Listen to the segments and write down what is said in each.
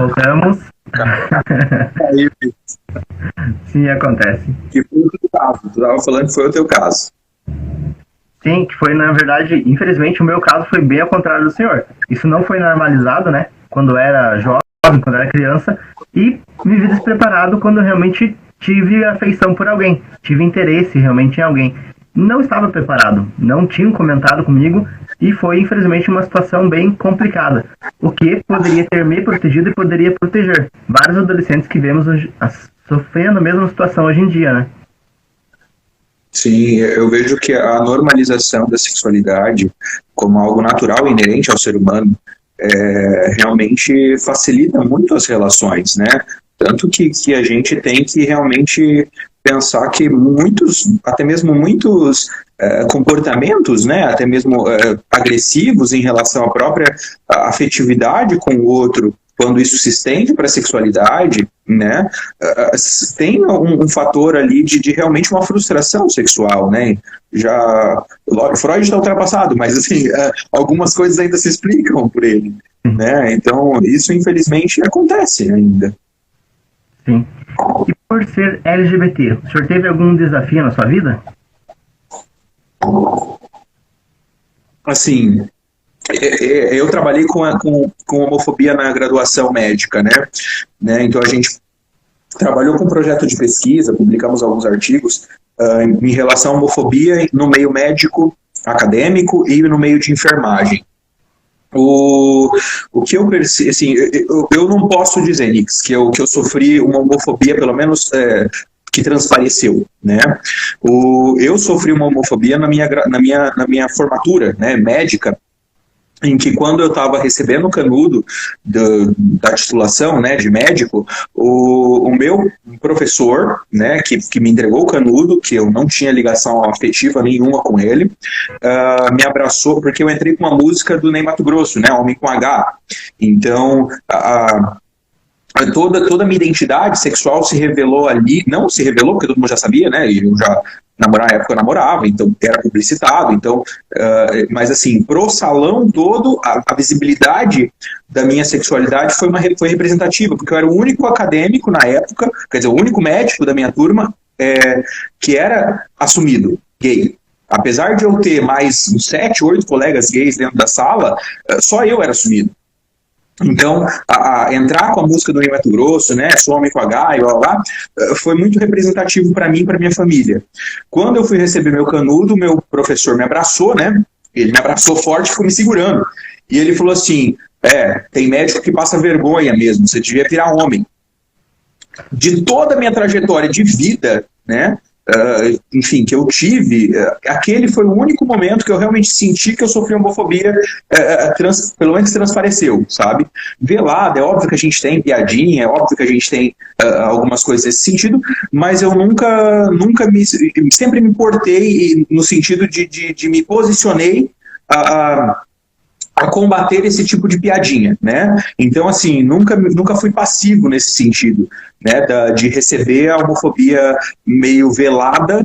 Voltamos. Aí, Sim, acontece. que foi o teu caso. Tu estava falando que foi o teu caso. Sim, que foi, na verdade, infelizmente, o meu caso foi bem ao contrário do senhor. Isso não foi normalizado, né? Quando eu era jovem, quando eu era criança, e me vi despreparado quando eu realmente tive afeição por alguém, tive interesse realmente em alguém. Não estava preparado, não tinham comentado comigo, e foi, infelizmente, uma situação bem complicada. O que poderia ter me protegido e poderia proteger vários adolescentes que vemos hoje, sofrendo a mesma situação hoje em dia, né? Sim, eu vejo que a normalização da sexualidade como algo natural e inerente ao ser humano realmente facilita muito as relações, né? Tanto que a gente tem que realmente pensar que muitos, até mesmo muitos comportamentos, né, até mesmo agressivos em relação à própria afetividade com o outro, quando isso se estende para a sexualidade, né, tem um fator ali de realmente uma frustração sexual, né? Já Freud está ultrapassado, mas assim, algumas coisas ainda se explicam por ele, né? Então isso infelizmente acontece ainda. Sim. E por ser LGBT, o senhor teve algum desafio na sua vida? Assim, eu trabalhei com homofobia na graduação médica, né? Então a gente trabalhou com um projeto de pesquisa, publicamos alguns artigos em relação à homofobia no meio médico, acadêmico e no meio de enfermagem. O que eu percebi, assim, eu não posso dizer, Nix, que eu sofri uma homofobia, pelo menos que transpareceu, né? Eu sofri uma homofobia na minha formatura, né, médica, em que quando eu estava recebendo o canudo da titulação, né, de médico, o meu professor, né, que me entregou o canudo, que eu não tinha ligação afetiva nenhuma com ele, me abraçou, porque eu entrei com uma música do Ney Matogrosso, né, Homem com H. Então, toda a minha identidade sexual se revelou ali, não se revelou, porque todo mundo já sabia, né, eu já na época eu namorava, então era publicitado, então, mas assim, pro salão todo, a visibilidade da minha sexualidade foi representativa, porque eu era o único acadêmico na época, quer dizer, o único médico da minha turma que era assumido gay. Apesar de eu ter mais uns 7, 8 colegas gays dentro da sala, só eu era assumido. Então, entrar com a música do Ney Matogrosso, né, Sou Homem com H e blá, blá, blá, foi muito representativo para mim e para minha família. Quando eu fui receber meu canudo, meu professor me abraçou, né, ele me abraçou forte e ficou me segurando. E ele falou assim, tem médico que passa vergonha mesmo, você devia virar homem. De toda a minha trajetória de vida, né, enfim, que eu tive, aquele foi o único momento que eu realmente senti que eu sofri homofobia, pelo menos transpareceu, sabe? Velada, é óbvio que a gente tem piadinha, é óbvio que a gente tem algumas coisas nesse sentido, mas eu sempre me portei no sentido de me posicionei a combater esse tipo de piadinha, né? Então, assim, nunca fui passivo nesse sentido, né? De receber a homofobia meio velada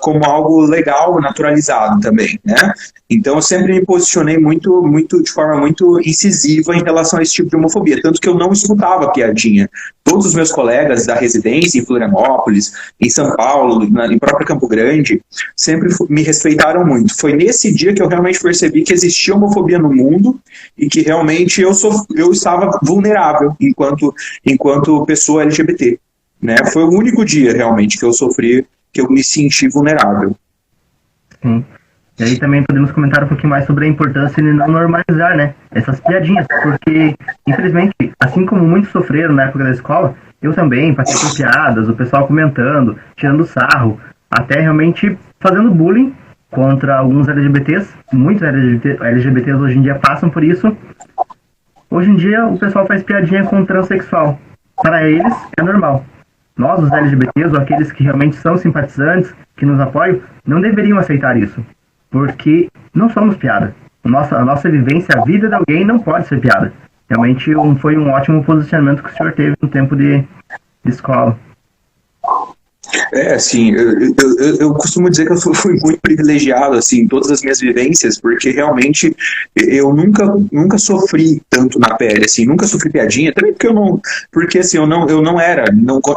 como algo legal, naturalizado também, né? Então, eu sempre me posicionei de forma muito incisiva em relação a esse tipo de homofobia, tanto que eu não escutava piadinha. Todos os meus colegas da residência em Florianópolis, em São Paulo, em próprio Campo Grande, sempre me respeitaram muito. Foi nesse dia que eu realmente percebi que existia homofobia no mundo e que realmente eu estava vulnerável enquanto pessoa LGBT, né? Foi o único dia realmente que eu sofri, que eu me senti vulnerável. Sim. E aí também podemos comentar um pouquinho mais sobre a importância de não normalizar, né, essas piadinhas, porque, infelizmente, assim como muitos sofreram na época da escola, eu também passei por piadas, o pessoal comentando, tirando sarro, até realmente fazendo bullying contra alguns LGBTs. Muitos LGBTs hoje em dia passam por isso. Hoje em dia o pessoal faz piadinha com o transexual. Para eles é normal. Nós, os LGBTs, ou aqueles que realmente são simpatizantes, que nos apoiam, não deveriam aceitar isso. Porque não somos piada. A nossa vivência, a vida de alguém não pode ser piada. Realmente foi um ótimo posicionamento que o senhor teve no tempo de escola. Assim, eu costumo dizer que eu fui muito privilegiado, assim, em todas as minhas vivências, porque realmente eu nunca sofri tanto na pele, assim, nunca sofri piadinha, também porque assim, eu não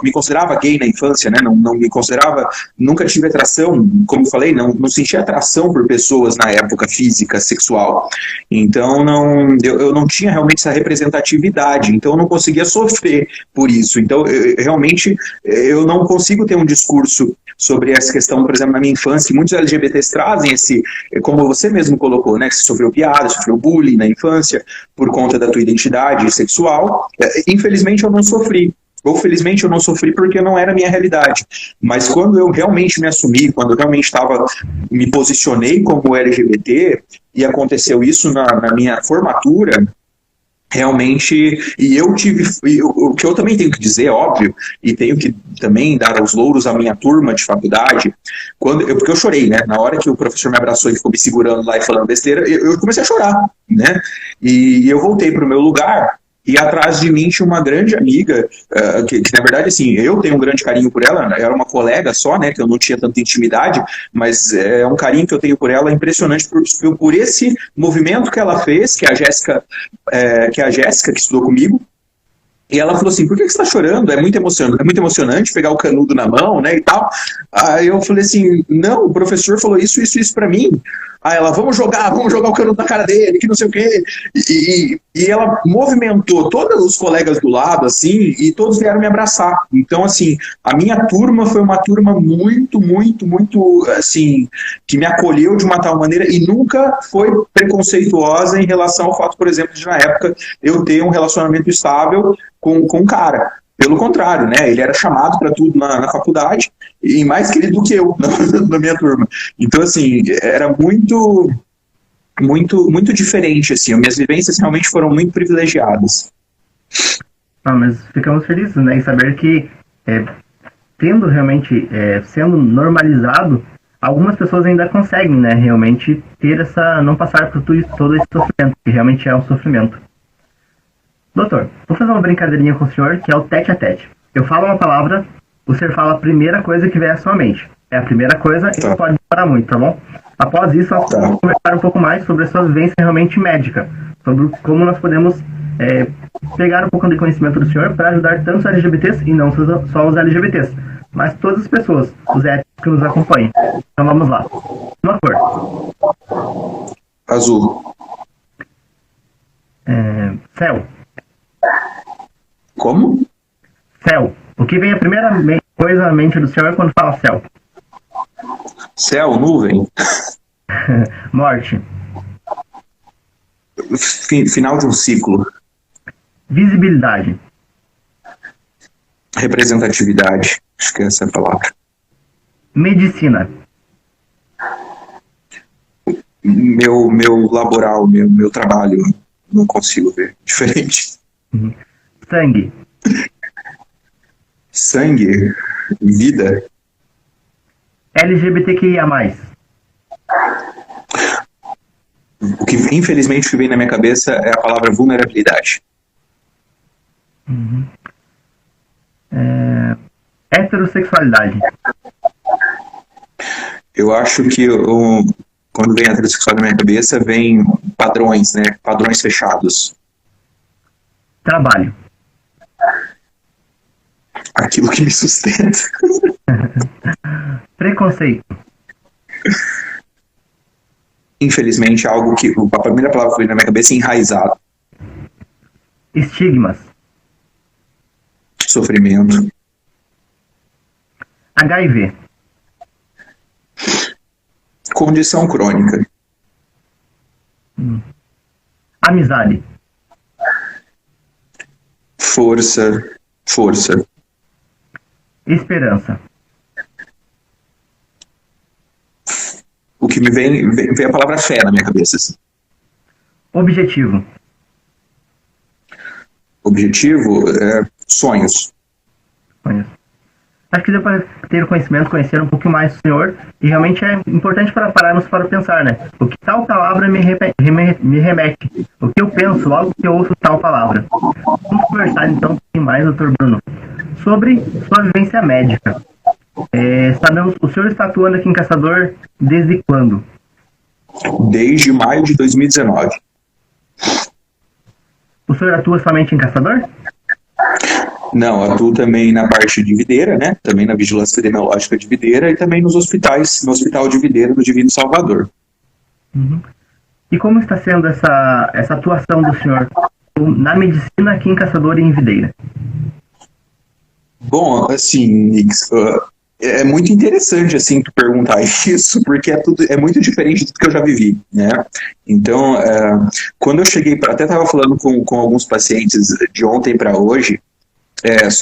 me considerava gay na infância, né, não me considerava, nunca tive atração, como eu falei, não sentia atração por pessoas na época física, sexual, então eu não tinha realmente essa representatividade, então eu não conseguia sofrer por isso, então realmente eu não consigo ter um discurso sobre essa questão, por exemplo, na minha infância, que muitos LGBTs trazem como você mesmo colocou, né, que você sofreu piada, sofreu bullying na infância por conta da tua identidade sexual. Infelizmente eu não sofri. Ou felizmente eu não sofri porque não era a minha realidade. Mas quando eu realmente me assumi, quando eu realmente me posicionei como LGBT, e aconteceu isso na minha formatura, realmente, o que eu também tenho que dizer, óbvio, e tenho que também dar os louros à minha turma de faculdade, porque eu chorei, né, na hora que o professor me abraçou e ficou me segurando lá e falando besteira, eu comecei a chorar, né, e eu voltei para o meu lugar, e atrás de mim tinha uma grande amiga, que na verdade, assim, eu tenho um grande carinho por ela, era uma colega só, né, que eu não tinha tanta intimidade, mas é um carinho que eu tenho por ela impressionante por esse movimento que ela fez, que é a Jéssica, que estudou comigo. E ela falou assim, por que você está chorando? É muito emocionante pegar o canudo na mão, né, e tal. Aí eu falei assim, não, o professor falou isso para mim. Aí ela, vamos jogar o canudo na cara dele, que não sei o quê. E ela movimentou todos os colegas do lado, assim, e todos vieram me abraçar. Então, assim, a minha turma foi uma turma muito, muito, muito, assim, que me acolheu de uma tal maneira e nunca foi preconceituosa em relação ao fato, por exemplo, de na época eu ter um relacionamento estável com um cara. Pelo contrário, né? Ele era chamado para tudo na faculdade e mais querido do que eu na minha turma. Então, assim, era muito, muito, muito diferente, assim. Minhas vivências realmente foram muito privilegiadas. Mas ficamos felizes, né, em saber que tendo realmente, sendo normalizado, algumas pessoas ainda conseguem, né, realmente ter não passar por todo esse sofrimento, que realmente é um sofrimento. Doutor, vou fazer uma brincadeirinha com o senhor, que é o tete a tete. Eu falo uma palavra, o senhor fala a primeira coisa que vem à sua mente. É a primeira coisa e não pode demorar muito, tá bom? Após isso, nós vamos conversar um pouco mais sobre a sua vivência realmente médica, sobre como nós podemos pegar um pouco de conhecimento do senhor para ajudar tanto os LGBTs, e não só os LGBTs, mas todas as pessoas, os héteros que nos acompanham. Então vamos lá. Uma cor. Azul. Céu. Como? Céu. O que vem a primeira coisa à mente do senhor quando fala céu? Céu, nuvem. Morte. Final de um ciclo. Visibilidade. Representatividade. Acho que essa é a palavra. Medicina. Meu laboral, meu trabalho. Não consigo ver. Diferente. Sangue. Sangue. Vida. LGBTQIA+. O que infelizmente vem na minha cabeça é a palavra vulnerabilidade. Heterossexualidade. Eu acho que quando vem a heterossexualidade na minha cabeça, vem padrões, né? Padrões fechados. Trabalho. Aquilo que me sustenta. Preconceito. Infelizmente, algo que a primeira palavra que veio na minha cabeça é enraizado. Estigmas. Sofrimento. HIV. Condição crônica. Amizade. Força. Esperança. O que me vem a palavra fé na minha cabeça. Assim. Objetivo. Objetivo é sonhos. Acho que deu para ter o conhecimento, conhecer um pouco mais do senhor, e realmente é importante para pararmos para pensar, né? O que tal palavra me remete? O que eu penso logo que eu ouço tal palavra? Vamos conversar então um pouquinho mais, doutor Bruno, sobre sua vivência médica. Sabemos, o senhor está atuando aqui em Caçador desde quando? Desde maio de 2019. O senhor atua somente em Caçador? Não, atuo também na parte de videira, né? Também na vigilância epidemiológica de videira e também nos hospitais, no Hospital de Videira do Divino Salvador. Uhum. E como está sendo essa atuação do senhor na medicina aqui em Caçador e em Videira? Bom, assim, Nix, é muito interessante, assim, tu perguntar isso, porque é muito diferente do que eu já vivi, né? Então, quando eu cheguei, até estava falando com alguns pacientes de ontem para hoje,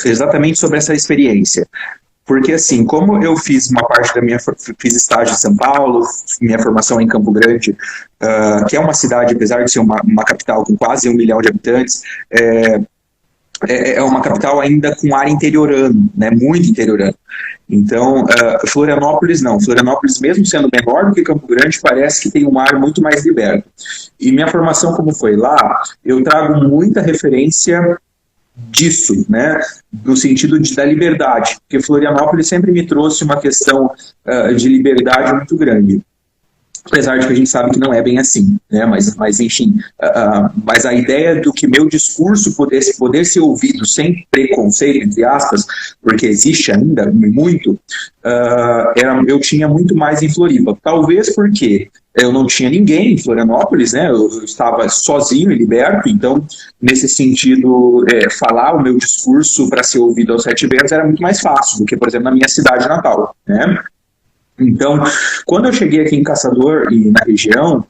exatamente sobre essa experiência. Porque, assim, como eu fiz uma parte fiz estágio em São Paulo, minha formação em Campo Grande, que é uma cidade, apesar de ser uma capital com quase 1 milhão de habitantes, é uma capital ainda com ar interiorano, né, muito interiorano. Então, Florianópolis não. Florianópolis, mesmo sendo menor do que Campo Grande, parece que tem um ar muito mais liberto. E minha formação, como foi lá, eu trago muita referência disso, né, no sentido da liberdade, porque Florianópolis sempre me trouxe uma questão de liberdade muito grande. Apesar de que a gente sabe que não é bem assim, né? Mas enfim, mas a ideia do que meu discurso poder ser ouvido sem preconceito, entre aspas, porque existe ainda muito, eu tinha muito mais em Floripa. Talvez porque eu não tinha ninguém em Florianópolis, né? Eu estava sozinho e liberto, então, nesse sentido, falar o meu discurso para ser ouvido aos 7 ventos era muito mais fácil do que, por exemplo, na minha cidade natal, né? Então, quando eu cheguei aqui em Caçador e na região,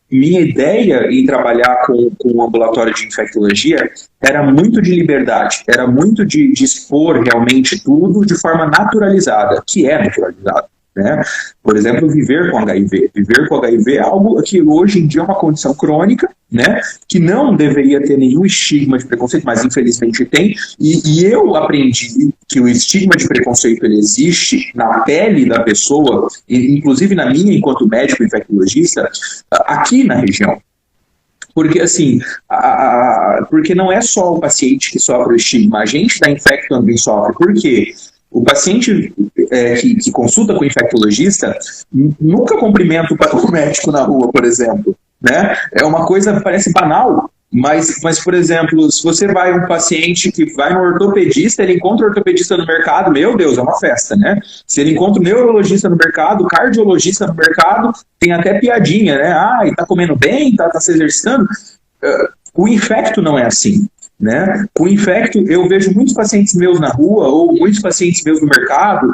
minha ideia em trabalhar com o ambulatório de infectologia era muito de liberdade, era muito de expor realmente tudo de forma naturalizada, que é naturalizado, né? Por exemplo, viver com HIV. Viver com HIV é algo que hoje em dia é uma condição crônica, né? Que não deveria ter nenhum estigma de preconceito, mas infelizmente tem. E eu aprendi que o estigma de preconceito ele existe na pele da pessoa, inclusive na minha enquanto médico infectologista, aqui na região. Porque, assim, porque não é só o paciente que sofre o estigma, a gente da Infecto também sofre. Por quê? O paciente que consulta com o infectologista nunca cumprimenta o médico na rua, por exemplo, né? É uma coisa que parece banal, mas, por exemplo, se você vai um paciente que vai no ortopedista, ele encontra o ortopedista no mercado, meu Deus, é uma festa, né? Se ele encontra o neurologista no mercado, o cardiologista no mercado, tem até piadinha, né? Ah, e tá comendo bem, tá se exercitando. O infecto não é assim. Né? Com infecto, eu vejo muitos pacientes meus na rua ou muitos pacientes meus no mercado.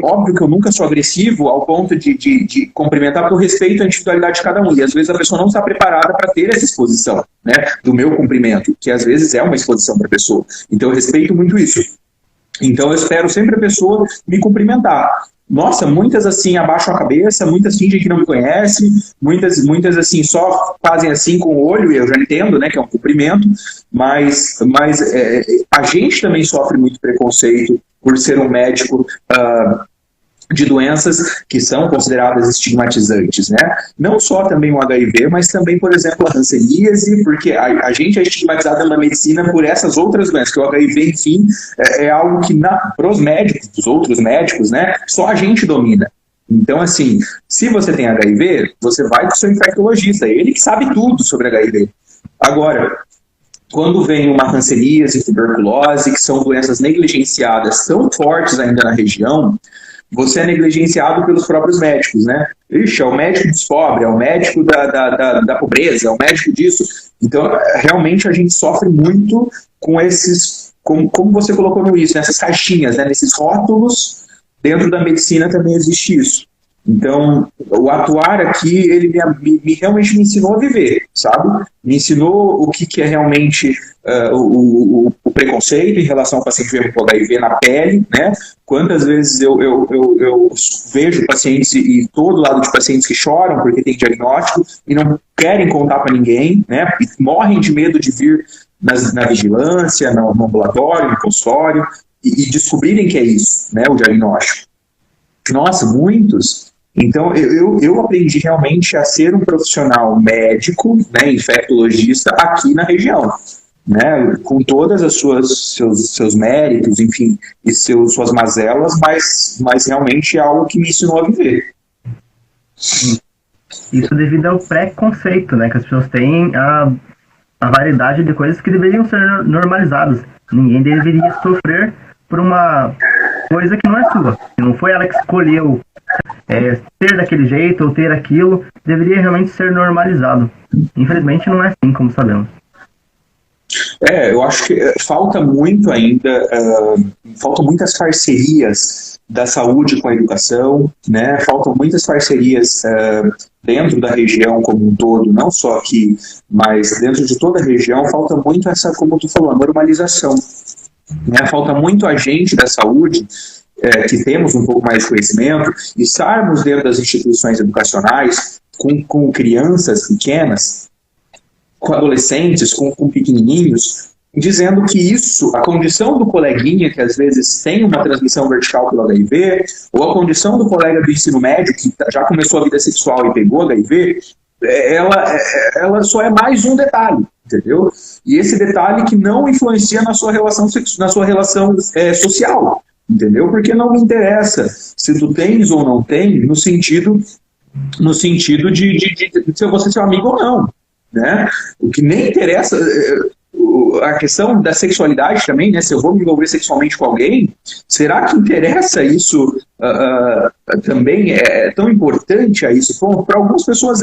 Óbvio que eu nunca sou agressivo ao ponto de cumprimentar por respeito à individualidade de cada um. E às vezes a pessoa não está preparada para ter essa exposição, né, do meu cumprimento, que às vezes é uma exposição para a pessoa. Então eu respeito muito isso. Então eu espero sempre a pessoa me cumprimentar. Nossa, muitas assim abaixam a cabeça, muitas fingem que não me conhecem, muitas assim só fazem assim com o olho, e eu já entendo, né, que é um cumprimento, mas a gente também sofre muito preconceito por ser um médico de doenças que são consideradas estigmatizantes, né? Não só também o HIV, mas também, por exemplo, a hanseníase, porque a gente é estigmatizado na medicina por essas outras doenças, que o HIV, enfim, é algo que para os médicos, os outros médicos, né, só a gente domina. Então, assim, se você tem HIV, você vai com o seu infectologista, ele que sabe tudo sobre HIV. Agora, quando vem uma hanseníase, tuberculose, que são doenças negligenciadas, tão fortes ainda na região, você é negligenciado pelos próprios médicos, né? Ixi, é o médico dos pobres, é o médico da pobreza, é o médico disso. Então, realmente, a gente sofre muito com esses, como você colocou no início, nessas caixinhas, né? Nesses rótulos. Dentro da medicina também existe isso. Então, o atuar aqui, ele realmente me ensinou a viver, sabe? Me ensinou o que é realmente o preconceito em relação ao paciente com HIV na pele, né? Quantas vezes eu vejo pacientes e todo lado de pacientes que choram porque tem diagnóstico e não querem contar para ninguém, né? E morrem de medo de vir na vigilância, no ambulatório, no consultório, e descobrirem que é isso, né? O diagnóstico. Nossa, muitos. Então, eu aprendi realmente a ser um profissional médico, né, infectologista, aqui na região. né, com todas as seus méritos, enfim, e suas mazelas, mas realmente é algo que me ensinou a viver. Isso devido ao preconceito, né, que as pessoas têm a variedade de coisas que deveriam ser normalizadas. Ninguém deveria sofrer por uma coisa que não é sua, que não foi ela que escolheu ser daquele jeito ou ter aquilo, deveria realmente ser normalizado. Infelizmente não é assim, como sabemos. Eu acho que falta muito ainda, faltam muitas parcerias da saúde com a educação, né? Faltam muitas parcerias dentro da região como um todo, não só aqui, mas dentro de toda a região, falta muito essa, como tu falou, a normalização, né? Falta muito a gente da saúde, que temos um pouco mais de conhecimento, estarmos dentro das instituições educacionais com crianças pequenas, com adolescentes, com pequenininhos, dizendo que isso, a condição do coleguinha que às vezes tem uma transmissão vertical pelo HIV, ou a condição do colega do ensino médio que já começou a vida sexual e pegou HIV, ela só é mais um detalhe, entendeu? E esse detalhe que não influencia na sua relação social, entendeu? Porque não me interessa se tu tens ou não tem, no sentido de se você é seu amigo ou não, né? O que nem interessa, a questão da sexualidade também, né? Se eu vou me envolver sexualmente com alguém, será que interessa isso também? É tão importante a esse ponto? Para algumas pessoas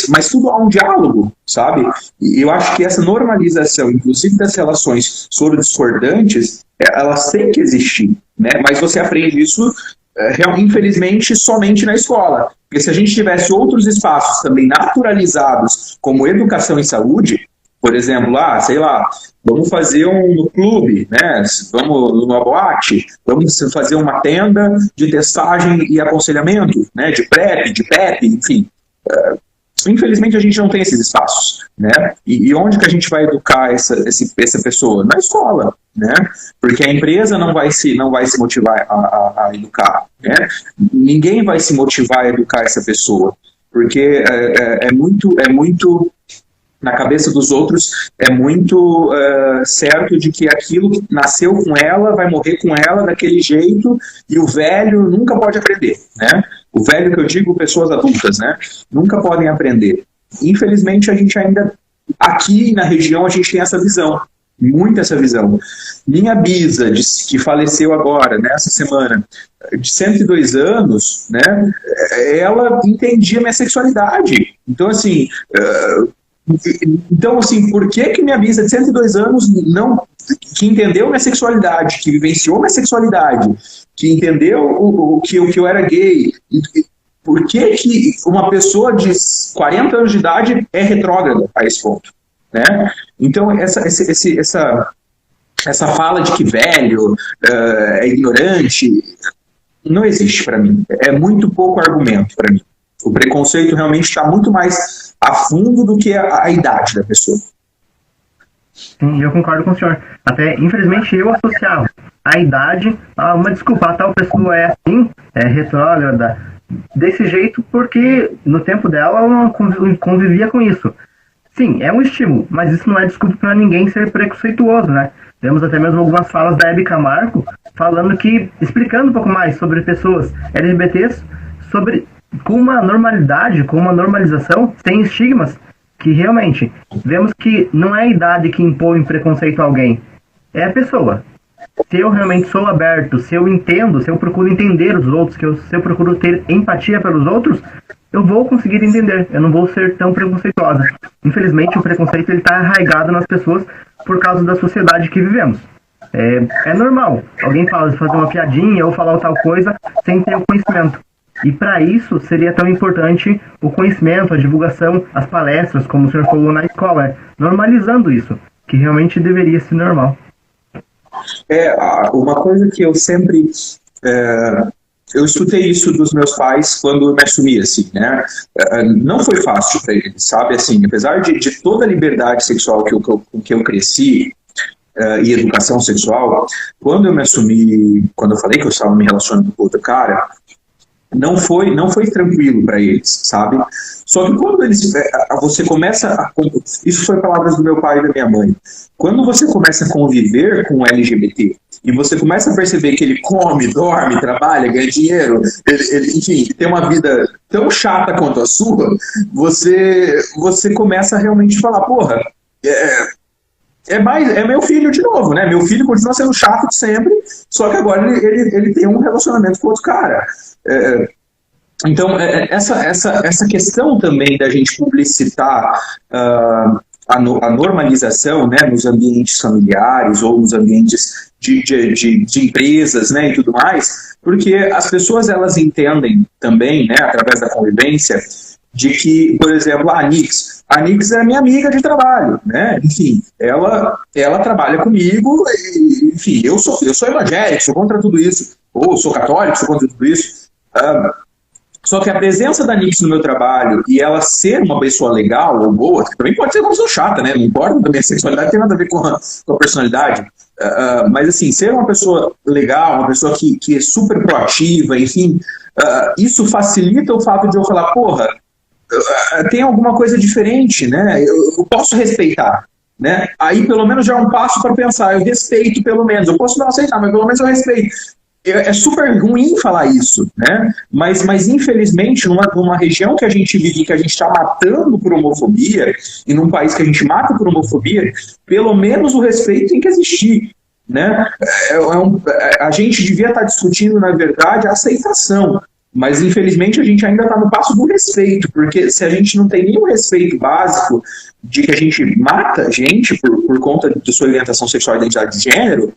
mas tudo há um diálogo, sabe? E eu acho que essa normalização, inclusive das relações soro-discordantes, elas têm que existir, né? Mas você aprende isso, infelizmente, somente na escola. Porque se a gente tivesse outros espaços também naturalizados, como educação e saúde, por exemplo, sei lá, vamos fazer no clube, né? Vamos numa boate, vamos fazer uma tenda de testagem e aconselhamento, né? De PrEP, de PEP, enfim. Infelizmente a gente não tem esses espaços, né? E onde que a gente vai educar essa pessoa? Na escola, né? Porque a empresa não vai se motivar a educar, né? Ninguém vai se motivar a educar essa pessoa, porque é muito na cabeça dos outros, é muito certo de que aquilo que nasceu com ela vai morrer com ela daquele jeito, e o velho nunca pode aprender, né? O velho que eu digo, pessoas adultas, né? Nunca podem aprender. Infelizmente, a gente ainda, aqui na região, a gente tem essa visão, muito essa visão. Minha bisa, que faleceu agora, nessa semana, de 102 anos, né? Ela entendia minha sexualidade. Então, assim... por que minha bisa de 102 anos que entendeu minha sexualidade, que vivenciou minha sexualidade, que entendeu que eu era gay, por que uma pessoa de 40 anos de idade é retrógrada a esse ponto, né? Então, essa fala de que velho é ignorante não existe para mim. É muito pouco argumento para mim. O preconceito realmente está muito mais a fundo do que a idade da pessoa. Sim, eu concordo com o senhor. Até, infelizmente, eu associava a idade a uma desculpa. A tal pessoa é assim, é retrógrada, desse jeito, porque no tempo dela ela não convivia com isso. Sim, é um estímulo, mas isso não é desculpa para ninguém ser preconceituoso, né? Temos até mesmo algumas falas da Hebe Camargo explicando um pouco mais sobre pessoas LGBTs, com uma normalidade, com uma normalização, sem estigmas, que realmente vemos que não é a idade que impõe preconceito a alguém, é a pessoa. Se eu realmente sou aberto, se eu entendo, se eu procuro entender os outros, se eu procuro ter empatia pelos outros, eu vou conseguir entender, eu não vou ser tão preconceituosa. Infelizmente, o preconceito está arraigado nas pessoas por causa da sociedade que vivemos. É normal alguém fazer uma piadinha ou falar tal coisa sem ter o conhecimento. E para isso seria tão importante o conhecimento, a divulgação, as palestras, como o senhor falou na escola, normalizando isso, que realmente deveria ser normal. Uma coisa que eu sempre... eu escutei isso dos meus pais quando eu me assumi, assim, né? Não foi fácil para eles, sabe? Assim, apesar de toda a liberdade sexual com que eu cresci, e educação sexual, quando eu me assumi, quando eu falei que eu estava me relacionando com outro cara, não foi tranquilo para eles, sabe? Só que quando você começa isso foi palavras do meu pai e da minha mãe, quando você começa a conviver com o LGBT e você começa a perceber que ele come, dorme, trabalha, ganha dinheiro, enfim, tem uma vida tão chata quanto a sua, você começa a realmente falar, porra, é meu filho de novo, né? Meu filho continua sendo chato de sempre, só que agora ele tem um relacionamento com outro cara. Então, essa questão também da gente publicitar a normalização, né, nos ambientes familiares ou nos ambientes de empresas, né, e tudo mais, porque as pessoas elas entendem também, né, através da convivência, de que, por exemplo, a Nix é minha amiga de trabalho, né? Enfim, ela trabalha comigo, e, enfim, eu sou evangélico, sou contra tudo isso, ou sou católico, sou contra tudo isso. Só que a presença da Nix no meu trabalho e ela ser uma pessoa legal ou boa, que também pode ser uma pessoa chata, né? Não importa, também a sexualidade tem nada a ver com a personalidade. Mas assim, ser uma pessoa legal, uma pessoa que é super proativa, enfim, isso facilita o fato de eu falar, porra, tem alguma coisa diferente, né? Eu posso respeitar, né? Aí pelo menos já é um passo para pensar, eu respeito pelo menos, eu posso não aceitar, mas pelo menos eu respeito. É super ruim falar isso, né? Mas infelizmente numa região que a gente vive, que a gente está matando por homofobia, e num país que a gente mata por homofobia, pelo menos o respeito tem que existir, né? A gente devia estar discutindo, na verdade, a aceitação. Mas, infelizmente, a gente ainda está no passo do respeito, porque se a gente não tem nenhum respeito básico de que a gente mata gente por conta de sua orientação sexual e identidade de gênero,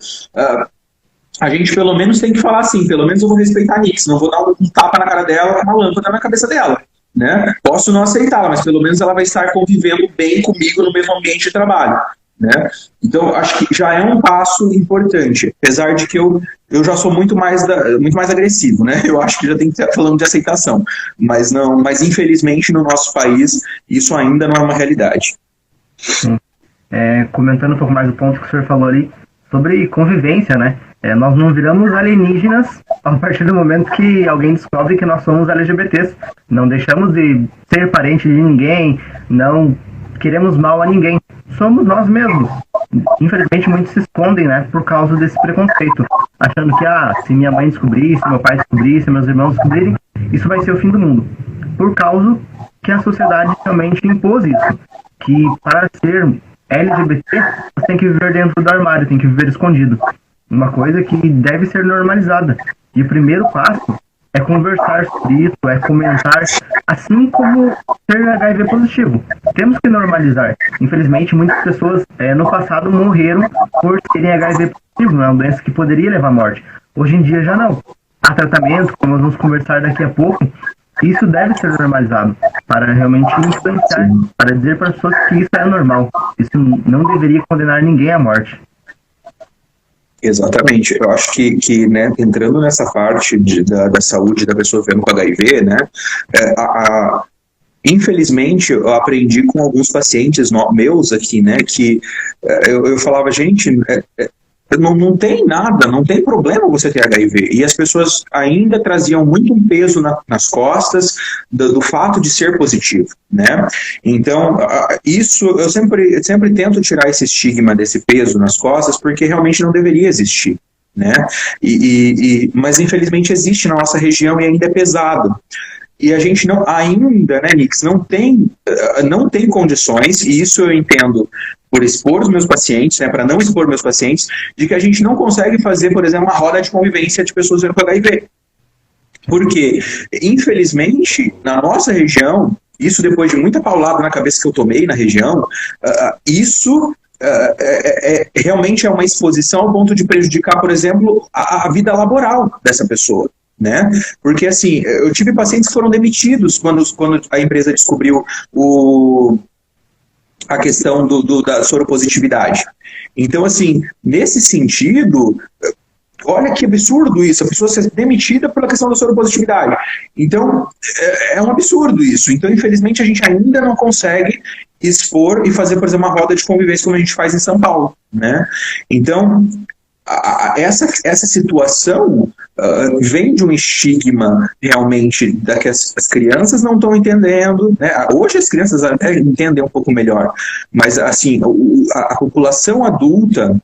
a gente pelo menos tem que falar assim, pelo menos eu vou respeitar a Nix, não vou dar um tapa na cara dela com uma lâmpada na cabeça dela, né? Posso não aceitá-la, mas pelo menos ela vai estar convivendo bem comigo no mesmo ambiente de trabalho, né? Então, acho que já é um passo importante, apesar de que eu já sou muito mais agressivo, né? Eu acho que já tem que estar falando de aceitação, mas infelizmente no nosso país isso ainda não é uma realidade. Sim. Comentando um pouco mais do ponto que o senhor falou ali sobre convivência, né? Nós não viramos alienígenas a partir do momento que alguém descobre que nós somos LGBTs. Não deixamos de ser parente de ninguém, não queremos mal a ninguém. Somos nós mesmos. Infelizmente, muitos se escondem, né, por causa desse preconceito, achando que se minha mãe descobrir, se meu pai descobrir, se meus irmãos descobrirem, isso vai ser o fim do mundo. Por causa que a sociedade realmente impôs isso, que para ser LGBT, você tem que viver dentro do armário, tem que viver escondido. Uma coisa que deve ser normalizada. E o primeiro passo é conversar sobre isso, é comentar, assim como ser HIV positivo. Temos que normalizar. Infelizmente, muitas pessoas no passado morreram por serem HIV positivo, é uma doença que poderia levar à morte. Hoje em dia já não. Há tratamento, como nós vamos conversar daqui a pouco, isso deve ser normalizado, para realmente influenciar, para dizer para as pessoas que isso é normal. Isso não deveria condenar ninguém à morte. Exatamente, eu acho que né, entrando nessa parte da saúde da pessoa vivendo com HIV, né, infelizmente eu aprendi com alguns pacientes meus aqui, né, que eu falava, gente, não tem nada, não tem problema você ter HIV, e as pessoas ainda traziam muito um peso nas costas do fato de ser positivo, né? Então, isso, eu sempre tento tirar esse estigma desse peso nas costas, porque realmente não deveria existir, né? Mas infelizmente existe na nossa região e ainda é pesado. E a gente ainda, né, Nix, não tem condições, e isso eu entendo por expor os meus pacientes, né, para não expor meus pacientes, de que a gente não consegue fazer, por exemplo, uma roda de convivência de pessoas com HIV. Porque, infelizmente, na nossa região, isso depois de muita paulada na cabeça que eu tomei na região, isso realmente é uma exposição ao ponto de prejudicar, por exemplo, a vida laboral dessa pessoa. Né? Porque assim, eu tive pacientes que foram demitidos quando a empresa descobriu a questão da soropositividade. Então, assim, nesse sentido, olha que absurdo isso, a pessoa ser demitida pela questão da soropositividade. Então, é um absurdo isso. Então, infelizmente, a gente ainda não consegue expor e fazer, por exemplo, uma roda de convivência como a gente faz em São Paulo, né? Então, essa situação vem de um estigma realmente da que as crianças não estão entendendo, né? Hoje as crianças até entendem um pouco melhor, mas assim, a população adulta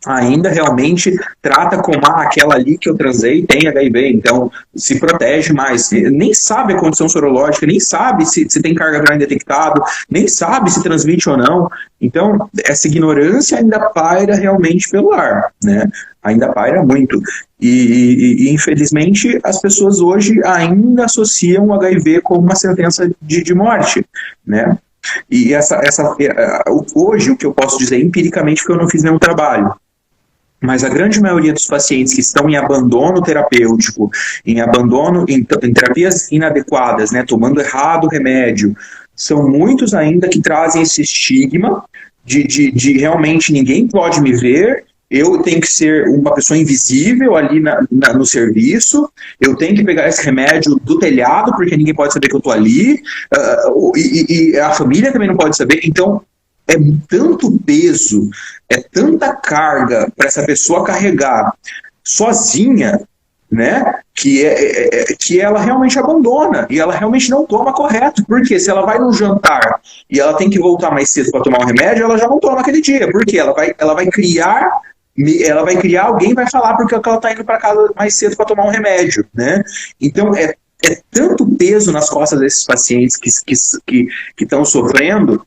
ainda realmente trata como aquela ali que eu transei tem HIV, então se protege mais, nem sabe a condição sorológica, nem sabe se tem carga viral indetectado, nem sabe se transmite ou não. Então essa ignorância ainda paira realmente pelo ar, né? Ainda paira muito. E infelizmente as pessoas hoje ainda associam o HIV como uma sentença de morte, né? E hoje o que eu posso dizer empiricamente, porque eu não fiz nenhum trabalho, mas a grande maioria dos pacientes que estão em abandono terapêutico, em terapias inadequadas, né, tomando errado o remédio, são muitos ainda que trazem esse estigma de realmente ninguém pode me ver, eu tenho que ser uma pessoa invisível ali no serviço, eu tenho que pegar esse remédio do telhado, porque ninguém pode saber que eu estou ali, e a família também não pode saber. Então, é tanto peso, é tanta carga para essa pessoa carregar sozinha, né, que ela realmente abandona e ela realmente não toma correto. Porque se ela vai num jantar e ela tem que voltar mais cedo para tomar um remédio, ela já não toma aquele dia, porque ela vai criar alguém vai falar porque ela está indo para casa mais cedo para tomar um remédio, né? Então é tanto peso nas costas desses pacientes que estão sofrendo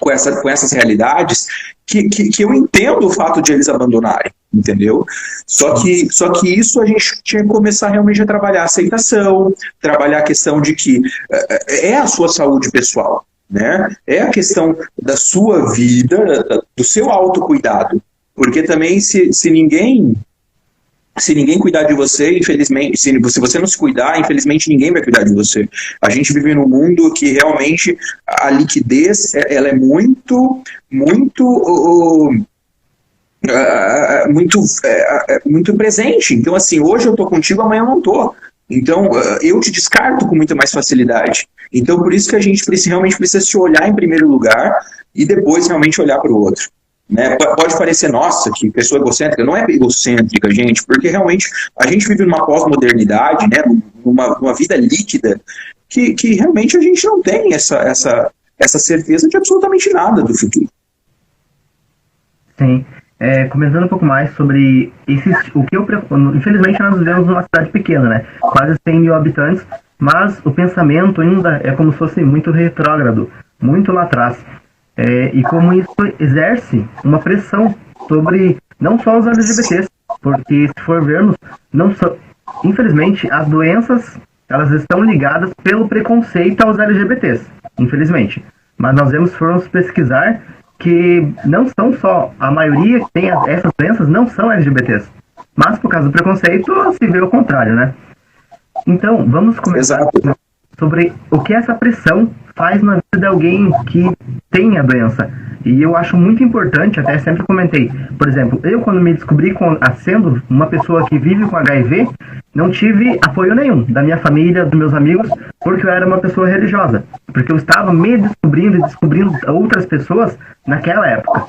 com essas realidades, que eu entendo o fato de eles abandonarem, entendeu? Só que isso a gente tinha que começar realmente a trabalhar a aceitação, trabalhar a questão de que é a sua saúde pessoal, né? É a questão da sua vida, do seu autocuidado, porque também se ninguém cuidar de você, infelizmente, se você não se cuidar, infelizmente ninguém vai cuidar de você. A gente vive num mundo que realmente a liquidez, ela é muito presente. Então, assim, hoje eu tô contigo, amanhã eu não tô. Então, eu te descarto com muita mais facilidade. Então, por isso que a gente realmente precisa se olhar em primeiro lugar e depois realmente olhar para o outro. Né? Pode parecer, nossa, que pessoa egocêntrica. Não é egocêntrica, gente, porque realmente a gente vive numa pós-modernidade, né? numa vida líquida, que realmente a gente não tem essa certeza de absolutamente nada do futuro. Sim. Comentando um pouco mais sobre o que infelizmente nós vivemos numa cidade pequena, né? Quase 100 mil habitantes, mas o pensamento ainda é como se fosse muito retrógrado, muito lá atrás. E como isso exerce uma pressão sobre não só os LGBTs, porque se for vermos, infelizmente as doenças elas estão ligadas pelo preconceito aos LGBTs, infelizmente. Mas nós formos pesquisar que não são só, a maioria que tem essas doenças não são LGBTs, mas por causa do preconceito se vê o contrário, né? Então, vamos começar sobre o que essa pressão faz na vida de alguém que tem a doença. E eu acho muito importante, até sempre comentei, por exemplo, eu quando me descobri sendo uma pessoa que vive com HIV, não tive apoio nenhum da minha família, dos meus amigos, porque eu era uma pessoa religiosa. Porque eu estava me descobrindo e descobrindo outras pessoas naquela época.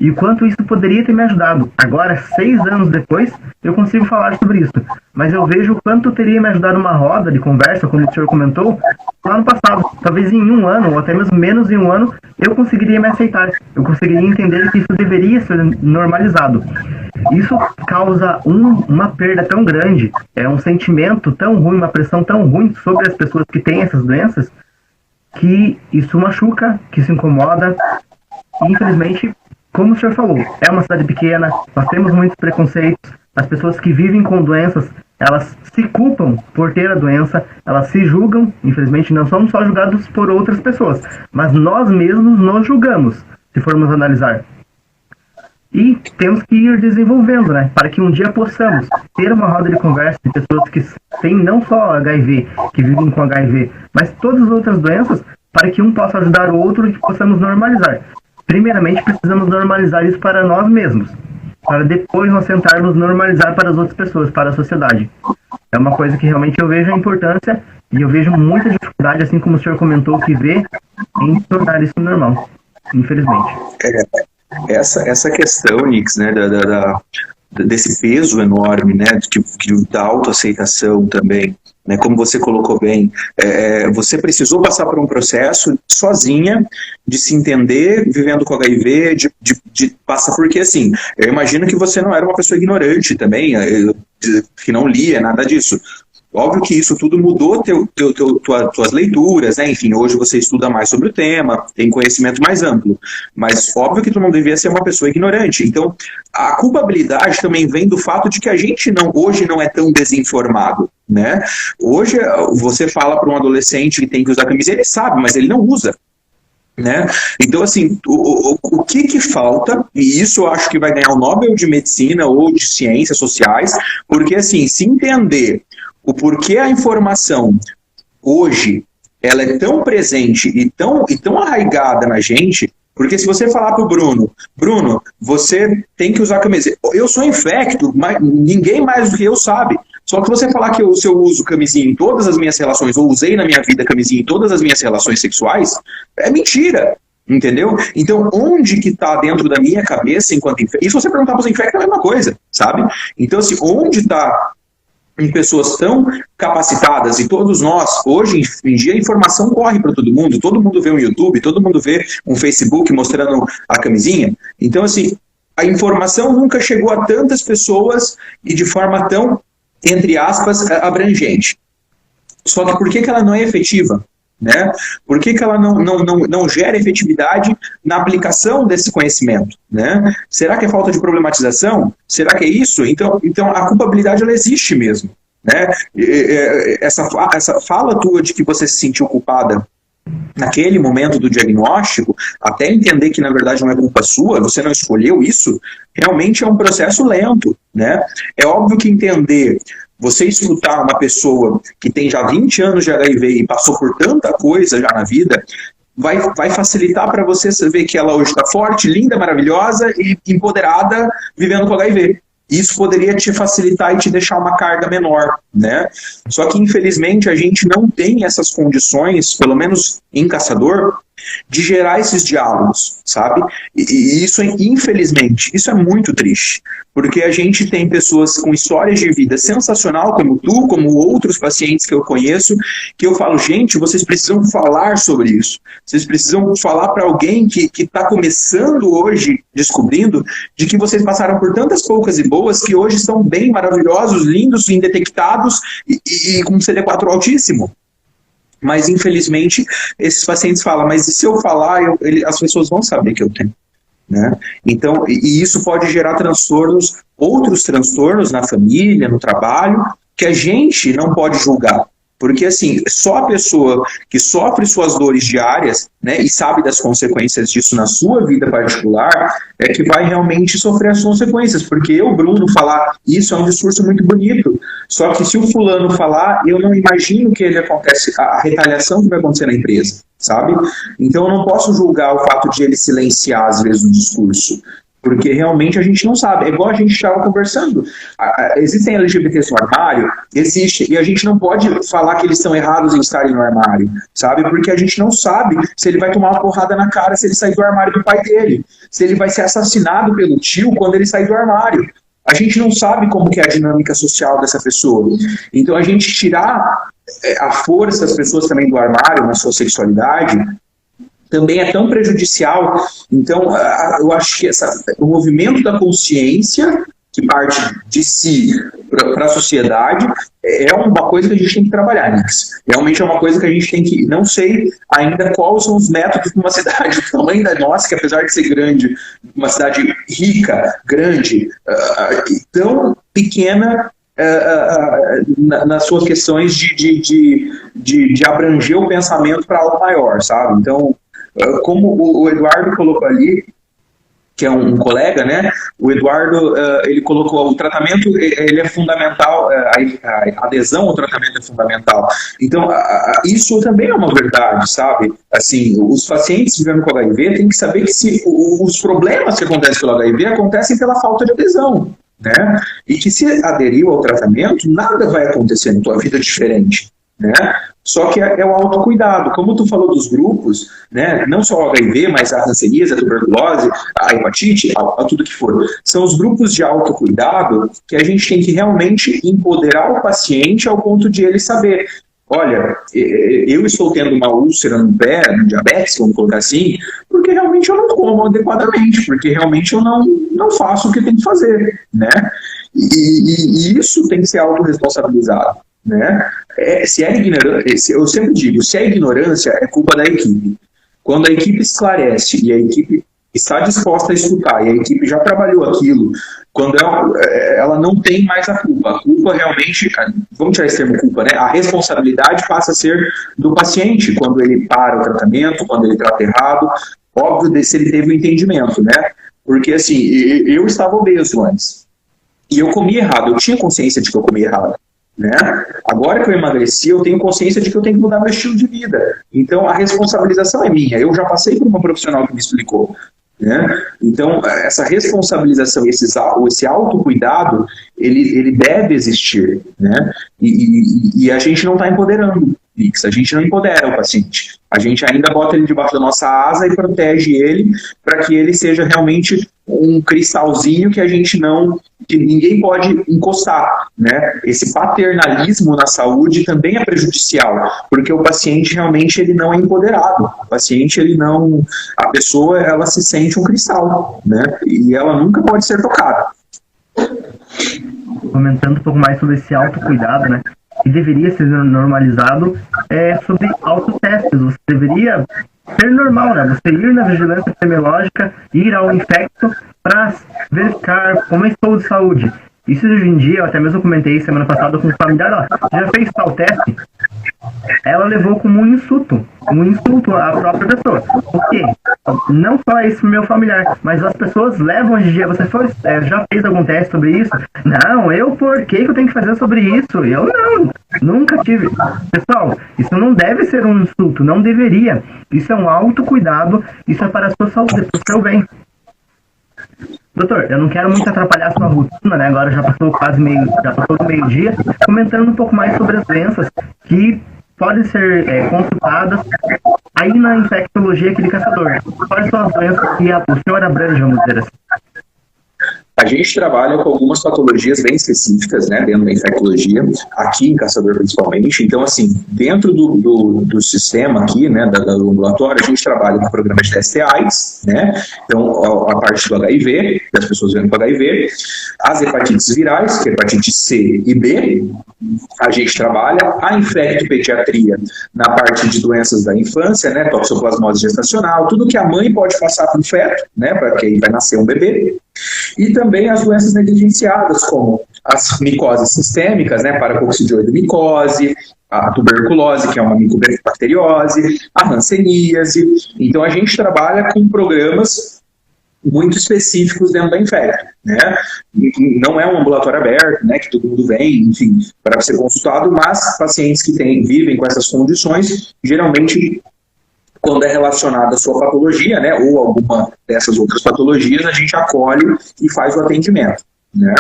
E o quanto isso poderia ter me ajudado. Agora, 6 anos depois, eu consigo falar sobre isso. Mas eu vejo o quanto teria me ajudado uma roda de conversa, como o senhor comentou, lá no passado. Talvez em 1 ano, ou até mesmo menos em 1 ano, eu conseguiria me aceitar. Eu conseguiria entender que isso deveria ser normalizado. Isso causa uma perda tão grande, um sentimento tão ruim, uma pressão tão ruim sobre as pessoas que têm essas doenças, que isso machuca, que isso incomoda. E, infelizmente, como o senhor falou, é uma cidade pequena, nós temos muitos preconceitos, as pessoas que vivem com doenças, elas se culpam por ter a doença, elas se julgam, infelizmente não somos só julgados por outras pessoas, mas nós mesmos nos julgamos, se formos analisar. E temos que ir desenvolvendo, né, para que um dia possamos ter uma roda de conversa de pessoas que têm não só HIV, que vivem com HIV, mas todas as outras doenças, para que um possa ajudar o outro e que possamos normalizar. Primeiramente, precisamos normalizar isso para nós mesmos, para depois nós tentarmos normalizar para as outras pessoas, para a sociedade. É uma coisa que realmente eu vejo a importância e eu vejo muita dificuldade, assim como o senhor comentou, que vê em tornar isso normal, infelizmente. Essa questão, Nix, né, desse peso enorme, né, da autoaceitação também, né, como você colocou bem, você precisou passar por um processo sozinha de se entender, vivendo com HIV, de passar, porque assim, eu imagino que você não era uma pessoa ignorante também, que não lia, nada disso. Óbvio que isso tudo mudou tuas leituras, né? Enfim, hoje você estuda mais sobre o tema, tem conhecimento mais amplo, mas óbvio que tu não devia ser uma pessoa ignorante. Então, a culpabilidade também vem do fato de que a gente hoje não é tão desinformado, né? Hoje, você fala para um adolescente que tem que usar camisinha, ele sabe, mas ele não usa. Né? Então, assim, o que falta, e isso eu acho que vai ganhar o Nobel de Medicina ou de Ciências Sociais, porque, assim, se entender o porquê a informação hoje ela é tão presente e tão arraigada na gente, porque se você falar para o Bruno, você tem que usar camisinha. Eu sou infecto, mas ninguém mais do que eu sabe. Só que você falar que se eu uso camisinha em todas as minhas relações, ou usei na minha vida camisinha em todas as minhas relações sexuais, é mentira. Entendeu? Então, onde que está dentro da minha cabeça enquanto infecto? E se você perguntar para os infectos, é a mesma coisa, sabe? Então, assim, onde está em pessoas tão capacitadas, e todos nós, hoje em dia, a informação corre para todo mundo vê um YouTube, todo mundo vê um Facebook mostrando a camisinha. Então, assim, a informação nunca chegou a tantas pessoas e de forma tão, entre aspas, abrangente. Só que por que ela não é efetiva? Né? Por que ela não gera efetividade na aplicação desse conhecimento? Né? Será que é falta de problematização? Será que é isso? Então a culpabilidade ela existe mesmo. Né? Essa fala tua de que você se sentiu culpada naquele momento do diagnóstico, até entender que na verdade não é culpa sua, você não escolheu isso, realmente é um processo lento. Né? É óbvio que entender, você escutar uma pessoa que tem já 20 anos de HIV e passou por tanta coisa já na vida, vai facilitar para você saber que ela hoje está forte, linda, maravilhosa e empoderada, vivendo com HIV. Isso poderia te facilitar e te deixar uma carga menor, né? Só que, infelizmente, a gente não tem essas condições, pelo menos em Caçador, de gerar esses diálogos, sabe? E isso, infelizmente, isso é muito triste, porque a gente tem pessoas com histórias de vida sensacional, como tu, como outros pacientes que eu conheço, que eu falo, gente, vocês precisam falar sobre isso, vocês precisam falar para alguém que está começando hoje, descobrindo, de que vocês passaram por tantas poucas e boas, que hoje estão bem, maravilhosos, lindos, indetectados e com CD4 altíssimo. Mas, infelizmente, esses pacientes falam, mas e se eu falar, as pessoas vão saber que eu tenho. Né? Então, e isso pode gerar transtornos, outros transtornos na família, no trabalho, que a gente não pode julgar. Porque, assim, só a pessoa que sofre suas dores diárias, né, e sabe das consequências disso na sua vida particular, é que vai realmente sofrer as consequências. Porque eu, Bruno, falar isso é um discurso muito bonito. Só que se o fulano falar, eu não imagino que ele acontece, a retaliação que vai acontecer na empresa, sabe? Então eu não posso julgar o fato de ele silenciar, às vezes, o discurso. Porque realmente a gente não sabe. É igual a gente estava conversando. Existem LGBTs no armário? Existe. E a gente não pode falar que eles estão errados em estarem no armário, sabe? Porque a gente não sabe se ele vai tomar uma porrada na cara se ele sair do armário do pai dele. Se ele vai ser assassinado pelo tio quando ele sair do armário. A gente não sabe como que é a dinâmica social dessa pessoa. Então a gente tirar a força das pessoas também do armário na sua sexualidade também é tão prejudicial. Então, eu acho que o movimento da consciência, que parte de si para a sociedade, é uma coisa que a gente tem que trabalhar, Nix. Realmente é uma coisa que a gente tem que... Não sei ainda quais são os métodos de uma cidade do tamanho da nossa, que apesar de ser grande, uma cidade rica, grande, tão pequena, nas suas questões de abranger o pensamento para algo maior, sabe? Então, como o Eduardo colocou ali, que é um colega, né? O Eduardo, ele colocou o tratamento, ele é fundamental, a adesão ao tratamento é fundamental. Então, isso também é uma verdade, sabe? Assim, os pacientes vivendo com HIV têm que saber que os problemas que acontecem pelo HIV acontecem pela falta de adesão, né? E que se aderiu ao tratamento, nada vai acontecer na tua vida diferente, né? Só que é o autocuidado. Como tu falou dos grupos, né, não só o HIV, mas a hanseníase, a tuberculose, a hepatite, a tudo que for. São os grupos de autocuidado que a gente tem que realmente empoderar o paciente ao ponto de ele saber: olha, eu estou tendo uma úlcera no pé, um diabetes, vamos colocar assim, porque realmente eu não como adequadamente, porque realmente eu não faço o que eu tenho que fazer, né? E isso tem que ser autorresponsabilizado, né? Se é ignorância, eu sempre digo, se é ignorância, é culpa da equipe. Quando a equipe esclarece e a equipe está disposta a escutar e a equipe já trabalhou aquilo, quando ela não tem mais a culpa realmente, vamos tirar esse termo culpa, né? A responsabilidade passa a ser do paciente, quando ele para o tratamento, quando ele trata errado, óbvio, se ele teve o entendimento, né? Porque assim, eu estava obeso antes, e eu comia errado, eu tinha consciência de que eu comia errado, né? Agora que eu emagreci, eu tenho consciência de que eu tenho que mudar meu estilo de vida. Então a responsabilização é minha, eu já passei por uma profissional que me explicou, né? Então essa responsabilização, esse autocuidado, ele deve existir, né? E a gente não está empoderando a gente não empodera o paciente, a gente ainda bota ele debaixo da nossa asa e protege ele para que ele seja realmente um cristalzinho que ninguém pode encostar, né? Esse paternalismo na saúde também é prejudicial, porque o paciente realmente ele não é empoderado, o paciente a pessoa ela se sente um cristal, né? E ela nunca pode ser tocada. Comentando um pouco mais sobre esse autocuidado, né? Que deveria ser normalizado, sobre autotestes. Você deveria ser normal, né? Você ir na vigilância epidemiológica, ir ao infecto para verificar como é estou de saúde. Isso hoje em dia, eu até mesmo comentei semana passada com um familiar, já fez tal teste? Ela levou como um insulto à própria pessoa. Por quê? Não só esse meu familiar, mas as pessoas levam hoje em dia. Você já fez algum teste sobre isso? Não, por que eu tenho que fazer sobre isso? Eu não, nunca tive. Pessoal, isso não deve ser um insulto, não deveria. Isso é um autocuidado, isso é para a sua saúde, para o seu bem. Doutor, eu não quero muito atrapalhar a sua rotina, né? Agora já passou do meio-dia, comentando um pouco mais sobre as doenças que podem ser consultadas aí na infectologia aqui de Caçador. Quais são as doenças que o senhor abrange, vamos dizer assim? A gente trabalha com algumas patologias bem específicas, né, dentro da infectologia, aqui em Caçador principalmente. Então, assim, dentro do sistema aqui, né, do ambulatório, a gente trabalha com o programa de teste AIDS, né, então a parte do HIV, das pessoas vivendo com HIV, as hepatites virais, que é hepatite C e B, a gente trabalha a infectopediatria na parte de doenças da infância, né, toxoplasmose gestacional, tudo que a mãe pode passar para o feto, né, porque aí vai nascer um bebê. E também as doenças negligenciadas, como as micoses sistêmicas, né, paracoccidioidomicose, a tuberculose, que é uma micobacteriose, a hanseníase. Então a gente trabalha com programas muito específicos dentro da Infecto, né? Não é um ambulatório aberto, né, que todo mundo vem, enfim, para ser consultado, mas pacientes que vivem com essas condições, geralmente, quando é relacionada à sua patologia, né, ou alguma dessas outras patologias, a gente acolhe e faz o atendimento, né?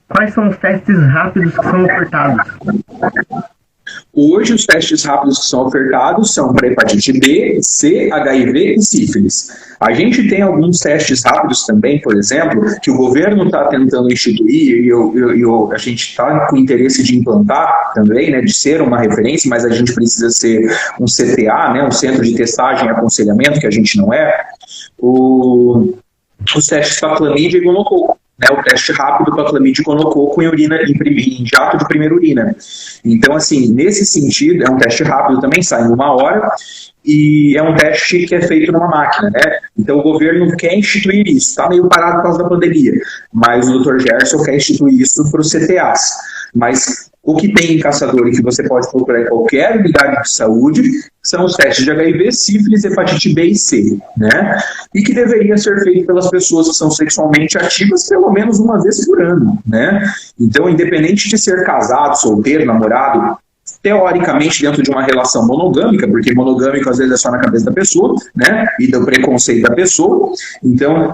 Quais são os testes rápidos que são ofertados? Hoje, os testes rápidos que são ofertados são para hepatite B, C, HIV e sífilis. A gente tem alguns testes rápidos também, por exemplo, que o governo está tentando instituir e a gente está com interesse de implantar também, né, de ser uma referência, mas a gente precisa ser um CTA, né, um Centro de Testagem e Aconselhamento, que a gente não é, os testes para clamídia e gonococo. Né, o teste rápido para clamídia e gonococo em jato de primeira urina. Então, assim, nesse sentido, é um teste rápido também, sai em 1 hora, e é um teste que é feito numa máquina, né? Então, o governo quer instituir isso, está meio parado por causa da pandemia, mas o Dr. Gerson quer instituir isso para os CTAs. Mas o que tem em Caçador e que você pode procurar em qualquer unidade de saúde são os testes de HIV, sífilis, hepatite B e C, né? E que deveria ser feito pelas pessoas que são sexualmente ativas pelo menos uma vez por ano, né? Então, independente de ser casado, solteiro, namorado, teoricamente dentro de uma relação monogâmica, porque monogâmico às vezes é só na cabeça da pessoa, né? E do preconceito da pessoa. Então,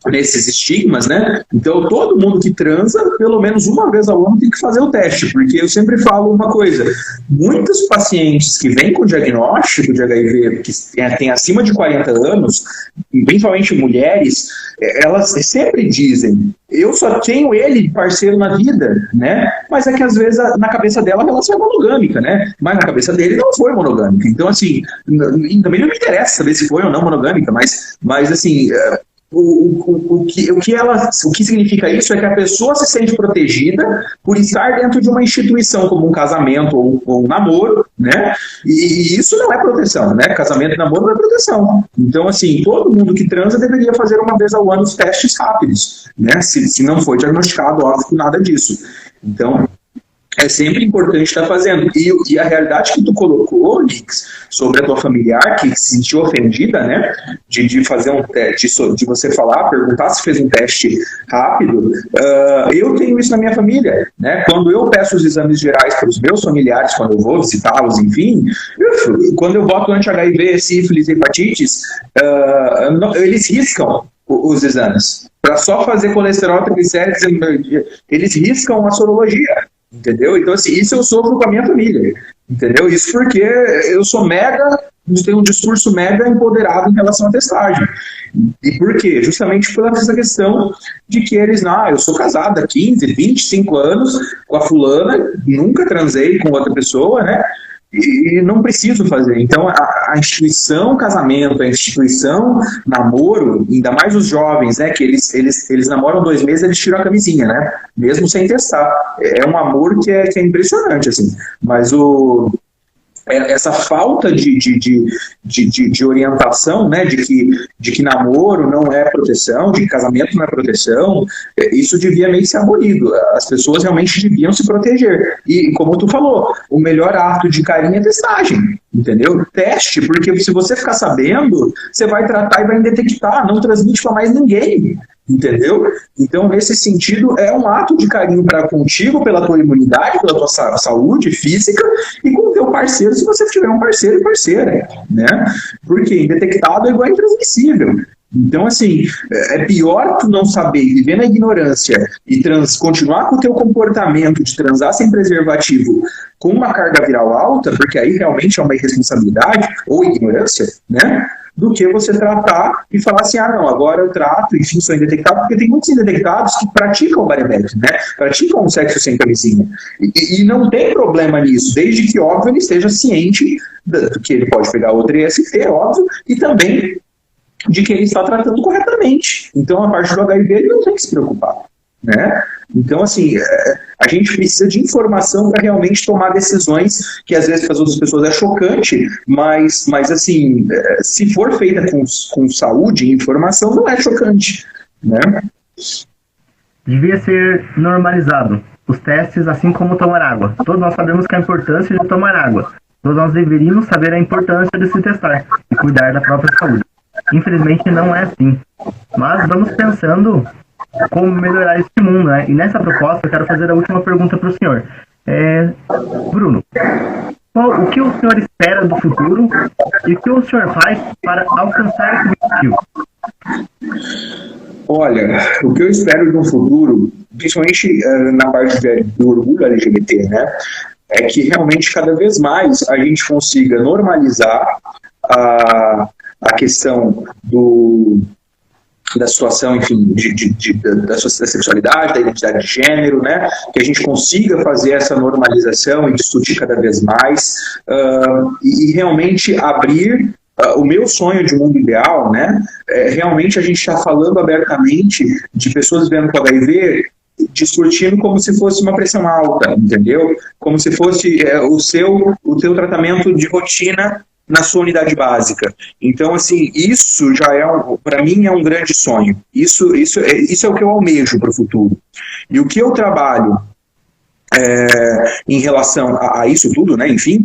nesses estigmas, né? Então, todo mundo que transa, pelo menos uma vez ao ano, tem que fazer o teste, porque eu sempre falo uma coisa: muitos pacientes que vêm com diagnóstico de HIV, que têm acima de 40 anos, principalmente mulheres, elas sempre dizem: eu só tenho ele parceiro na vida, né? Mas é que às vezes na cabeça dela a relação é monogâmica, né? Mas na cabeça dele não foi monogâmica. Então, assim, também não me interessa saber se foi ou não monogâmica, mas assim, o que significa isso é que a pessoa se sente protegida por estar dentro de uma instituição como um casamento ou um namoro, né? E isso não é proteção, né? Casamento e namoro não é proteção. Então, assim, todo mundo que transa deveria fazer uma vez ao ano os testes rápidos, né? Se não for diagnosticado, óbvio que nada disso. Então, é sempre importante estar fazendo. E a realidade que tu colocou, Nix, sobre a tua familiar que se sentiu ofendida, né, de fazer um teste, de você falar, perguntar se fez um teste rápido, eu tenho isso na minha família, né? Quando eu peço os exames gerais para os meus familiares, quando eu vou visitá-los, enfim, quando eu boto anti-HIV, sífilis, hepatites, eles riscam os exames. Para só fazer colesterol, triglicéridos, eles riscam a sorologia. Entendeu? Então, assim, isso eu sofro com a minha família. Entendeu? Isso porque eu sou tenho um discurso mega empoderado em relação à testagem. E por quê? Justamente por essa questão de que eles, eu sou casado há 15, 25 anos com a fulana, nunca transei com outra pessoa, né? E não preciso fazer. Então, a instituição casamento, a instituição namoro, ainda mais os jovens, né, que eles namoram 2 meses, eles tiram a camisinha, né, mesmo sem testar. É um amor que é impressionante, assim. Mas essa falta de orientação, né, de que namoro não é proteção, de que casamento não é proteção, isso devia meio que ser abolido. As pessoas realmente deviam se proteger. E, como tu falou, o melhor ato de carinho é testagem, entendeu? Teste, porque se você ficar sabendo, você vai tratar e vai detectar, não transmite para mais ninguém. Entendeu? Então, nesse sentido, é um ato de carinho para contigo, pela tua imunidade, pela tua saúde física e com o teu parceiro, se você tiver um parceiro e parceira, né? Porque indetectado é igual a intransmissível. Então, assim, é pior tu não saber viver na ignorância e continuar com o teu comportamento de transar sem preservativo com uma carga viral alta, porque aí realmente é uma irresponsabilidade ou ignorância, né? Do que você tratar e falar assim, não, agora eu trato, enfim, sou indetectável, porque tem muitos indetectados que praticam o bareback, né? Praticam o sexo sem camisinha. E não tem problema nisso, desde que, óbvio, ele esteja ciente do que ele pode pegar outra IST, óbvio, e também de que ele está tratando corretamente. Então, a parte do HIV, ele não tem que se preocupar, né? Então, assim, a gente precisa de informação para realmente tomar decisões que às vezes para as outras pessoas é chocante, mas assim, se for feita com saúde e informação, não é chocante, né? Devia ser normalizado os testes, assim como tomar água. Todos nós sabemos que a importância de tomar água. Todos nós deveríamos saber a importância de se testar e cuidar da própria saúde. Infelizmente não é assim. Mas vamos pensando como melhorar esse mundo, né? E nessa proposta eu quero fazer a última pergunta para o senhor. Bruno, o que o senhor espera do futuro e o que o senhor faz para alcançar esse objetivo? Olha, o que eu espero de um futuro, principalmente na parte do orgulho LGBT, né? É que realmente cada vez mais a gente consiga normalizar a questão da situação, enfim, da sexualidade, da identidade de gênero, né? Que a gente consiga fazer essa normalização e discutir cada vez mais e realmente abrir o meu sonho de mundo ideal, né? Realmente a gente está falando abertamente de pessoas vivendo com HIV, discutindo como se fosse uma pressão alta, entendeu? Como se fosse o teu tratamento de rotina na sua unidade básica. Então, assim, isso já para mim é um grande sonho. Isso é o que eu almejo para o futuro. E o que eu trabalho em relação a isso tudo, né, enfim,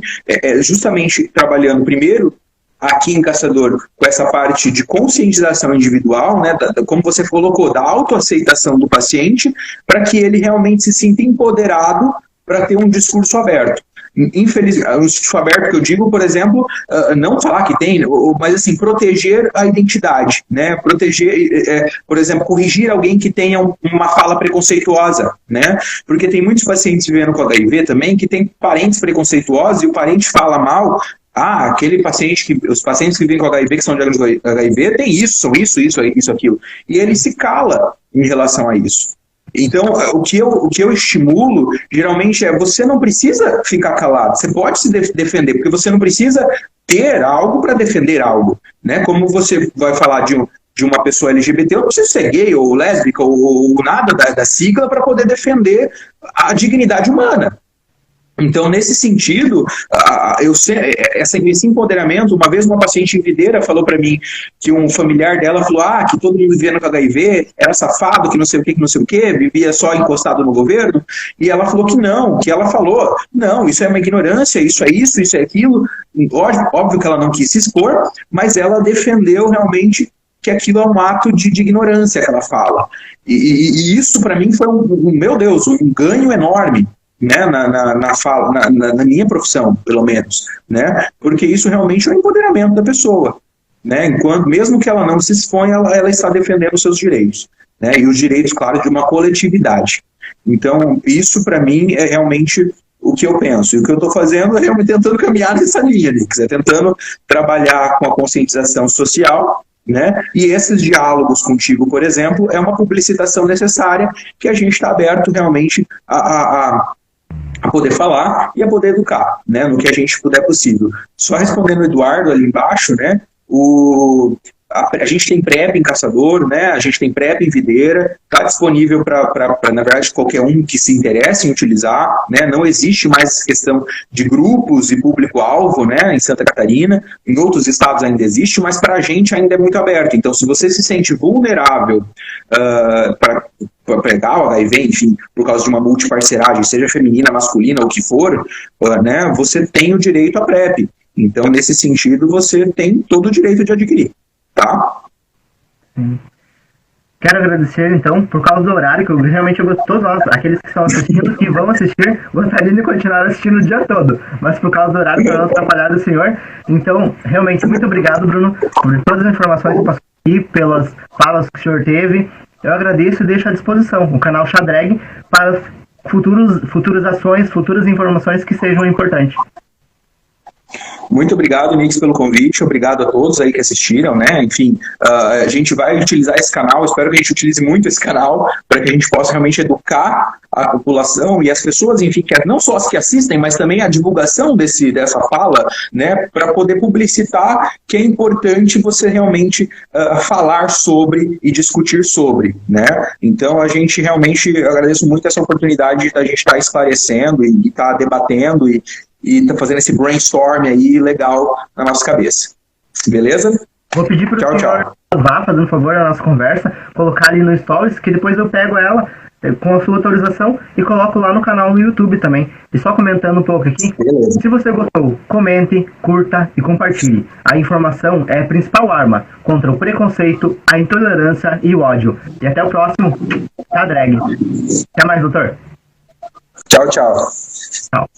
justamente trabalhando primeiro aqui em Caçador com essa parte de conscientização individual, né, como você colocou, da autoaceitação do paciente, para que ele realmente se sinta empoderado para ter um discurso aberto. infelizmente, o instituto aberto que eu digo, por exemplo, não falar que tem, mas assim, proteger a identidade, né? Proteger, por exemplo, corrigir alguém que tenha uma fala preconceituosa, né? Porque tem muitos pacientes vivendo com HIV também que tem parentes preconceituosos e o parente fala mal. Aquele paciente os pacientes que vivem com HIV, que são diagnosticados com HIV, tem isso, são isso, aquilo. E ele se cala em relação a isso. Então, o que eu estimulo, geralmente, você não precisa ficar calado, você pode se defender, porque você não precisa ter algo para defender algo, né? Como você vai falar de uma pessoa LGBT, eu não preciso ser gay ou lésbica ou nada da sigla para poder defender a dignidade humana. Então, nesse sentido, esse empoderamento, uma vez uma paciente em Videira falou para mim que um familiar dela falou que todo mundo vivendo com HIV era safado, que não sei o que, vivia só encostado no governo, e ela falou que não, que ela falou, não, isso é uma ignorância, isso é isso, isso é aquilo. Óbvio que ela não quis se expor, mas ela defendeu realmente que aquilo é um ato de ignorância que ela fala. E isso para mim foi meu Deus, um ganho enorme, né, na minha profissão, pelo menos, né, porque isso realmente é o empoderamento da pessoa, né, mesmo que ela não se exponha, ela está defendendo os seus direitos, né, e os direitos, claro, de uma coletividade. Então, isso para mim é realmente o que eu penso, e o que eu estou fazendo é realmente tentando caminhar nessa linha, Nix, tentando trabalhar com a conscientização social, né? E esses diálogos contigo, por exemplo, é uma publicitação necessária que a gente está aberto realmente a poder falar e a poder educar, né, no que a gente puder possível. Só respondendo o Eduardo ali embaixo, né, a gente tem PrEP em Caçador, né, a gente tem PrEP em Videira, está disponível para, na verdade, qualquer um que se interesse em utilizar, né, não existe mais questão de grupos e público-alvo, né, em Santa Catarina, em outros estados ainda existe, mas para a gente ainda é muito aberto. Então, se você se sente vulnerável para pegar o HIV, enfim, por causa de uma multiparceragem, seja feminina, masculina, ou o que for, né, você tem o direito à PrEP. Então, nesse sentido, você tem todo o direito de adquirir, tá? Sim. Quero agradecer, então, por causa do horário, que realmente eu gosto, todos nós, aqueles que estão assistindo e vão assistir, gostariam de continuar assistindo o dia todo, mas por causa do horário, para não atrapalhar o senhor. Então, realmente, muito obrigado, Bruno, por todas as informações que passou aqui, pelas falas que o senhor teve. Eu agradeço e deixo à disposição o canal Xadreg para futuras ações, futuras informações que sejam importantes. Muito obrigado, Nix, pelo convite, obrigado a todos aí que assistiram, né, enfim, a gente vai utilizar esse canal, espero que a gente utilize muito esse canal, para que a gente possa realmente educar a população e as pessoas, enfim, não só as que assistem, mas também a divulgação dessa fala, né, para poder publicitar que é importante você realmente falar sobre e discutir sobre, né, então a gente realmente, eu agradeço muito essa oportunidade da gente estar esclarecendo e estar debatendo e tá fazendo esse brainstorm aí legal na nossa cabeça. Beleza? Vou pedir para o senhor vá, fazendo favor na nossa conversa, colocar ali no Stories, que depois eu pego ela com a sua autorização e coloco lá no canal do YouTube também. E só comentando um pouco aqui, beleza. Se você gostou, comente, curta e compartilhe. A informação é a principal arma contra o preconceito, a intolerância e o ódio. E até o próximo Xadreg. Até mais, doutor. Tchau, tchau. Tchau.